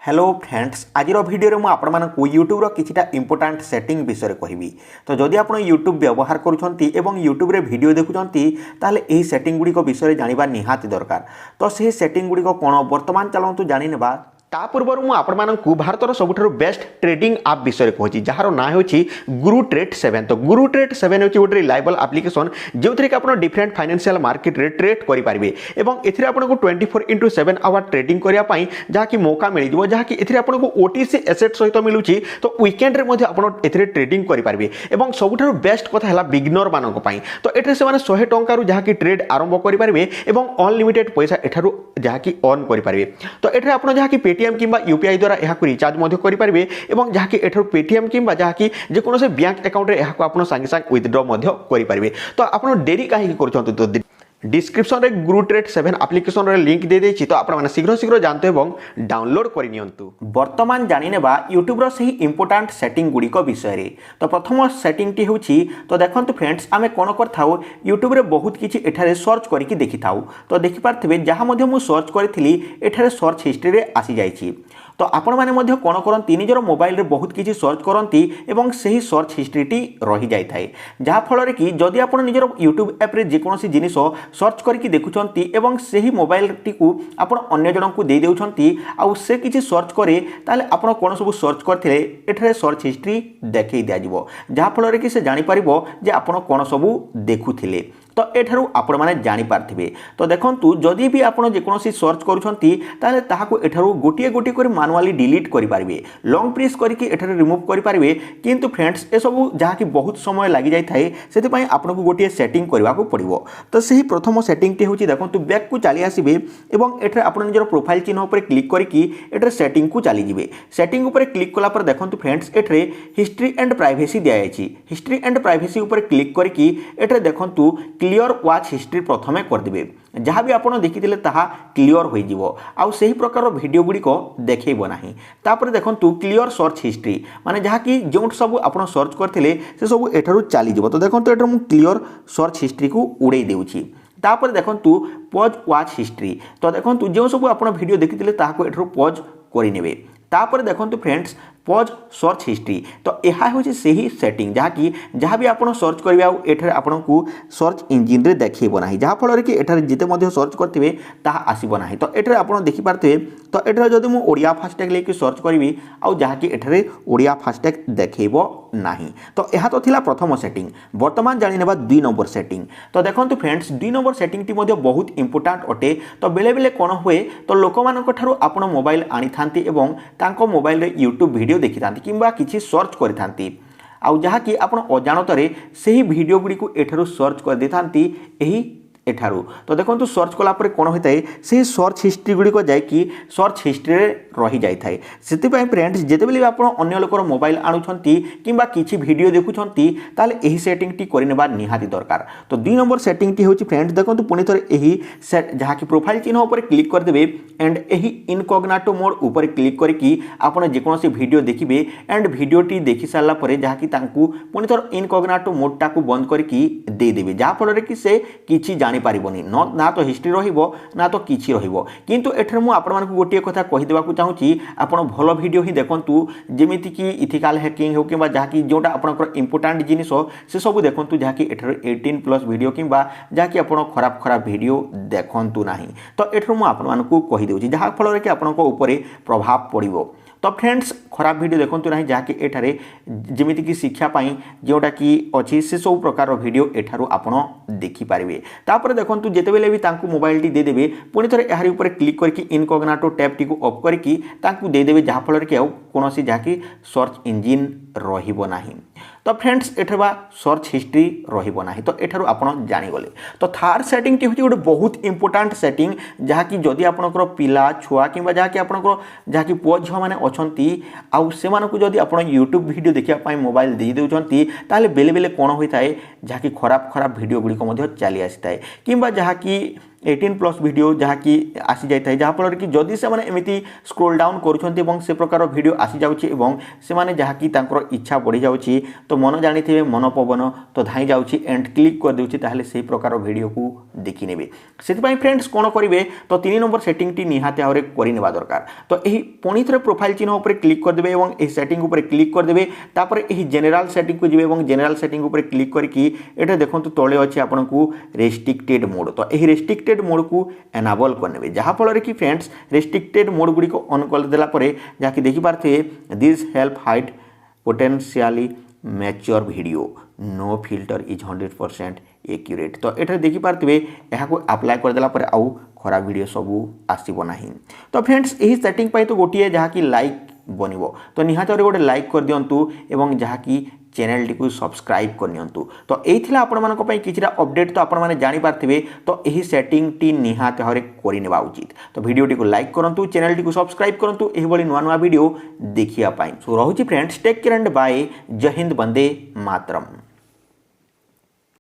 Hello friends आज video में आपको यूट्यूब किछिटा इंपोर्टाट सेटिंग विषय कहबी। तो जदि आप यूट्यूब व्यवहार करुँच यूट्यूब रे वीडियो देखुंत ताले यही सेटिंग गुड़िक विषय जाना निहाती दरकार। तो सही सेटिंग गुड़िक कौन बर्तमान चलतु जानिनेबा। ता पूर्व मु आपमनकु भारतर सबुठारु बेस्ट ट्रेडिंग ऐप विषय कहूँ जार ना होची गुरु ट्रेड 7। तो गुरु ट्रेड 7 होची गोटे रिलायबल एप्लिकेशन जो थी आप डिफरेंट फाइनेंशियल मार्केट रे ट्रेड करेंगे और एथिरे आपको 24/7 आवर ट्रेडिंग करने जहाँकि मौका मिल जहाँकि एथिरे आपको ओटीसी एसेट सहित मिलूँ। तो वीकेंड रे आप ट्रेडिंग करेंगे और सबुठारु बेस्ट कथा है बिगिनर मानक पई। तो एठरे से 100 टंकार जहाँकि ट्रेड आरंभ करेंगे और अनलिमिटेड पैसा एठारु जहाँकि अर्न करेंगे। तो एठरे आप जहाँकि पेटीएम किंबा यूपीआई द्वारा यह रिचार्ज करेंगे और जहाँकि एठर पेटीएम किंबा जहाँकि जेकोसी बैंक अकाउंट रे आप सागे सागे विथड्रॉ करेंगे। तो आप डेरी कहीं कर डिस्क्रिप्शन रे गुरु ट्रेड 7 एप्लिकेशन रे लिंक दे देछि। तो आपण माने शीघ्र शीघ्र जानते एवं डाउनलोड करि नियंतु। वर्तमान जानिनेबा यूट्यूब रो सही इंपोर्टेंट सेटिंग गुडी को विषय रे। तो प्रथम सेटिंग टी होछि तो देखंतु फ्रेंड्स आमे कोन करथाउ यूट्यूब रे बहुत किछि एठारे सर्च करिकि देखिथाउ। तो देखि पारथिबे जहा मध्ये मु सर्च करिथिली एठारे सर्च हिस्ट्री रे आसी जाइछि। तो आपण माने मध्ये कोन करंती निजर मोबाइल रे बहुत किछि सर्च करंती एवं सही सर्च हिस्ट्री टी रहि जाय थाए जहा फल रे कि जदि आपण निजर यूट्यूब ऐप रे जे कोनोसी जिनिस सर्च करिकि देखुछंती एवं सही मोबाइल टी को आपण अन्य जन को दे देउछंती आ से किछि सर्च करे ताले आपण कोन सब सर्च करथिले एठरे सर्च हिस्ट्री देखै दिया जिवो जहा फल रे कि से जानि परिबो जे आपण कोन सब देखुथिले। तो एठारु आपण माने जानि पारथिबे। तो देखंतु जदि भी आपण जे कोनोसी सर्च करूछंती ताले ताहाको एठारु गोटिए गोटिए करि मैनुअली डिलीट करि पारिबे लॉन्ग प्रेस करिकि एठारे रिमूव करि पारिबे। किंतु फ्रेंड्स ए सब जहा कि बहुत समय लागि जाय थाए सेति पई आपनको गोटिए सेटिंग करबा को पड़िबो। तो सही प्रथम सेटिंग टी होची देखंतु बैक को चली आसीबे एवं एठारे आपण निजर प्रोफाइल चिन्ह ऊपर क्लिक करिकि एठारे सेटिंग को चली जिवे। सेटिंग ऊपर क्लिक कला पर देखंतु फ्रेंड्स एठारे हिस्ट्री एंड प्राइवेसी दिया जायछि। हिस्ट्री एंड प्राइवेसी ऊपर क्लिक करिकि एठारे देखंतु क्लियर वाच हिस्ट्री प्रथमे कर दिबे जहाँ भी आपण देखिथिले ताहा क्लियर होई जिवो आउ सही प्रकार वीडियो गुडी को देखैबो नाही। तापर देखंतु क्लियर सर्च हिस्ट्री माने जहाँ कि जो सब आपण सर्च करथिले से सब एठारु चली जिवो। तो देखंतु एठारु मु क्लियर सर्च हिस्ट्री को उड़ै देउछि। तापर देखंतु पॉज वाच हिस्ट्री। तो देखंतु जो सब आपण वीडियो देखिथिले ताहाको एठारु पॉज करि नेबे। तापर देखंतु फ्रेंड्स पॉज सर्च हिस्ट्री। तो यह हूँ सही सेटिंग जहाँ भी आप सर्च करेंगे आउ एठारे आपको सर्च इंजिन रे देखिबो नाही जहाँ फल कि एठारे जिते मध्य सर्च करथिबे ताहा आसीबो नाही। तो एठारे आपण देखि पारथिबे। तो एठारे जदि मु ओडिया फास्टैग लेके सर्च करिवि आउ जहाँ कि एठारे ओडिया फास्टैग देखैबो नाही। तो यह तो थिला प्रथम सेटिंग। वर्तमान जानिनेबा 2 नंबर सेटिंग। तो देखंतु फ्रेंड्स 2 नंबर सेटिंग टी मध्य बहुत इंपोर्टेंट अटे। तो बेले बेले कोन हुए तो लोक मानक ठारू आपण मोबाइल आनी थांती एवं तांको मोबाइल रे यूट्यूब वीडियो देखि थांती किंबा किछि सर्च करि थांती आउ जहाँ कि आपण अजाणतरे सही वीडियो गुडी को एठारू सर्च कर देथांती एही एठारू। तो देखंतु सर्च कला पर कोन होइताय से सर्च हिस्ट्री गुडी को जाय कि सर्च हिस्ट्री रे रही जाय थाए। सेति पय फ्रेंड्स जेते बेले आपण अन्य लोकर मोबाइल आनुछंती किंबा किछि वीडियो देखुछंती ताले एही सेटिंग टी करिनेबा निहाती दरकार। तो 2 नंबर सेटिंग टी होची फ्रेंड्स देखंतु पुनी थरे एही सेट जहाँ कि प्रोफाइल चिन्ह ऊपर क्लिक कर देबे एंड एही इनकॉग्निटो मोड ऊपर क्लिक करके आपण जे कोनोसी वीडियो देखिबे एंड वीडियो टी देखि सारला परे जहाँ कि तांकु पुनी थर इनकॉग्निटो मोड टाकू बंद करके दे देबे जहाँ फल रे कि से किछि जानि पारिबोनी ना तो हिस्ट्री रहिबो ना तो किछि रहिबो। किंतु एठरे मु आपण मानकु गोटिए कथा कहि देबाकू चाहूची आपण भलो वीडियो ही देखंतु जेमिति कि इथिकल हैकिंग हो किबा जहाँ कि जोटा आपनकर इंपोर्टेंट जिनिस हो से सब देखंतु जहाँ कि एठरे 18+ वीडियो किबा जहाँ कि आपण खराब खराब वीडियो देखंतु नाही। तो एठरे मु आपण मानकु कहि देउची जहाँ फल रे कि आपनको ऊपर प्रभाव पड़िबो। तो फ्रेंड्स खराब वीडियो देखंतु नाही जहाँ कि एठारे जेमिति कि शिक्षा पाई जोटा कि अछि से सब प्रकार वीडियो एठारू आपण देखि पारिबे। तापर देखंतु जेते बेले भी तांकु मोबाइल टी दे देबे पुनी थरे एहारी ऊपर क्लिक करके इनकॉग्निटो टैब टी को ऑफ करके तांकु दे देबे जहाँ फल रे कि कोनोसी जहाँ कि सर्च इंजिन रहिबो नाही। तो फ्रेंड्स एठवा सर्च हिस्ट्री रहिबो नाही। तो एठारू आपण जानि गले। तो थर्ड सेटिंग टी होची गोटे बहुत इंपोर्टेंट सेटिंग जहाँ कि जदि आपनकर पिला छुआ किंबा जहाँ कि आपनकर जहाँ कि पुओ झियो माने अछंती आउ से मानकु जदि आपण यूट्यूब वीडियो देखिया पाई मोबाइल दे देउछंती ताले बेले बेले कोन होई थाए जहाँ कि खराब खराब वीडियो गुडी को मध्य चली आसी थाए किंबा जहाँ कि 18+ वीडियो जहाँकि आसी जाए जहाँफल कि जदि से एमती स्क्रोल डाउन करुँच से प्रकार वीडियो आसी जाऊँगी से मैंने जहाँकि इच्छा बढ़ी जाऊँगी तो मन जानी मन पवन तो धाई जाऊँगी एंड क्लिक कर दूसरी ताहले से प्रकार वीडियो को देखी ने से फ्रेंड्स कौन करेंगे तो 3 नंबर सेटिंग टी निहाती भाव में करने दरकार तो यही पुणी थे प्रोफाइल चिन्ह उपर क्लिक करदे और यह सेटिंग उपर क्लिक करदे तापर यही जनरल सेटिंग को जी और जनरल सेटिंग उपर क्लिक करके ये देखो तले अच्छे आपन को रेस्ट्रिक्टेड मोड तो यही रेस्ट्रिक्टेड मोड को एनाबल करने जहाँफल कि फ्रेंड्स रेस्ट्रिक्टेड मोड गुड़ी ऑन करदेला जहाँकि देखिपारे this help hide potentially mature video no filter is 100% accurate तो ये देखिपारे यहाँ अप्लाई करदेला आउ खराब वीडियो सबू आसब ना तो फ्रेंड्स यही सेटिंग तो गोटे जहाँकि लाइक बनब तो निहाती गोटे लाइक कर दिंतु एवं जहाँकि चैनल टी को सब्सक्राइब करनी तो यही आपण किसी अपडेट तो आपने जापारे तो यही सेटिंग टी निहाती भाव में करने उचित तो वीडियो टी को लाइक करूँ चैनल टी को सब्सक्राइब करूँ यही नुआ नुआ वीडियो देखिए सो रोचे friends take care and bye Jai Hind Vande Mataram.